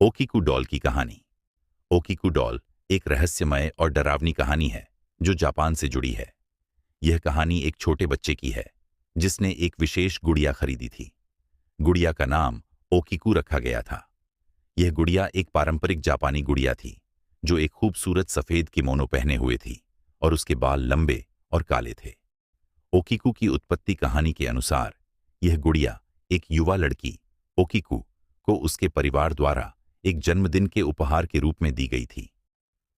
ओकीकू doll की कहानी। ओकीकू doll एक रहस्यमय और डरावनी कहानी है जो जापान से जुड़ी है। यह कहानी एक छोटे बच्चे की है जिसने एक विशेष गुड़िया खरीदी थी। गुड़िया का नाम ओकीकू रखा गया था। यह गुड़िया एक पारंपरिक जापानी गुड़िया थी जो एक खूबसूरत सफेद किमोनो पहने हुए थी और उसके बाल लंबे और काले थे। ओकीकू की उत्पत्ति कहानी के अनुसार यह गुड़िया एक युवा लड़की ओकीकू को उसके परिवार द्वारा एक जन्मदिन के उपहार के रूप में दी गई थी।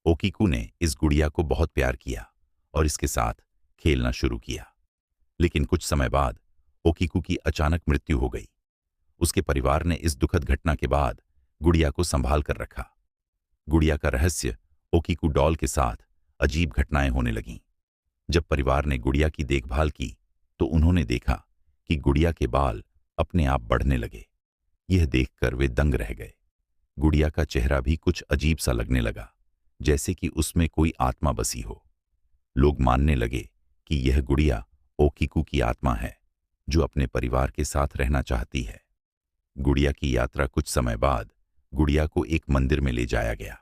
ओकीकू ने इस गुड़िया को बहुत प्यार किया और इसके साथ खेलना शुरू किया। लेकिन कुछ समय बाद ओकीकू की अचानक मृत्यु हो गई। उसके परिवार ने इस दुखद घटना के बाद गुड़िया को संभाल कर रखा। गुड़िया का रहस्य ओकीकू डॉल के साथ अजीब घटनाएं होने लगीं। जब परिवार ने गुड़िया की देखभाल की तो उन्होंने देखा कि गुड़िया के बाल अपने आप बढ़ने लगे। यह देखकर वे दंग रह गए। गुड़िया का चेहरा भी कुछ अजीब सा लगने लगा, जैसे कि उसमें कोई आत्मा बसी हो। लोग मानने लगे कि यह गुड़िया ओकीकू की आत्मा है जो अपने परिवार के साथ रहना चाहती है। गुड़िया की यात्रा कुछ समय बाद गुड़िया को एक मंदिर में ले जाया गया।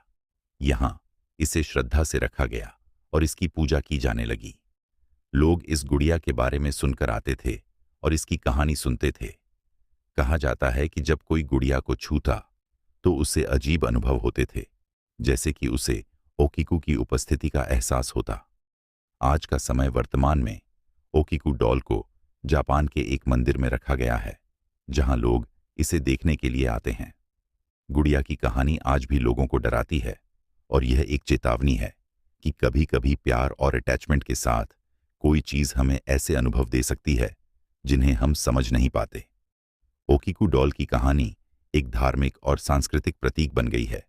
यहाँ इसे श्रद्धा से रखा गया और इसकी पूजा की जाने लगी। लोग इस गुड़िया के बारे में सुनकर आते थे और इसकी कहानी सुनते थे। कहा जाता है कि जब कोई गुड़िया को छूता तो उसे अजीब अनुभव होते थे, जैसे कि उसे ओकीकू की उपस्थिति का एहसास होता। आज का समय वर्तमान में ओकीकू डॉल को जापान के एक मंदिर में रखा गया है, जहां लोग इसे देखने के लिए आते हैं। गुड़िया की कहानी आज भी लोगों को डराती है और यह एक चेतावनी है कि कभी-कभी प्यार और अटैचमेंट के साथ कोई चीज हमें ऐसे अनुभव दे सकती है जिन्हें हम समझ नहीं पाते। ओकीकू डॉल की कहानी एक धार्मिक और सांस्कृतिक प्रतीक बन गई है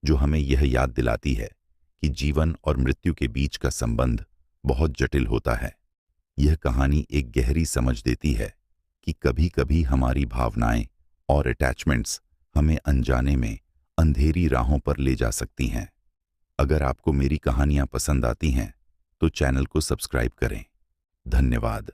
जो हमें यह याद दिलाती है कि जीवन और मृत्यु के बीच का संबंध बहुत जटिल होता है। यह कहानी एक गहरी समझ देती है कि कभी-कभी हमारी भावनाएं और अटैचमेंट्स हमें अनजाने में अंधेरी राहों पर ले जा सकती हैं। अगर आपको मेरी कहानियां पसंद आती हैं तो चैनल को सब्सक्राइब करें। धन्यवाद।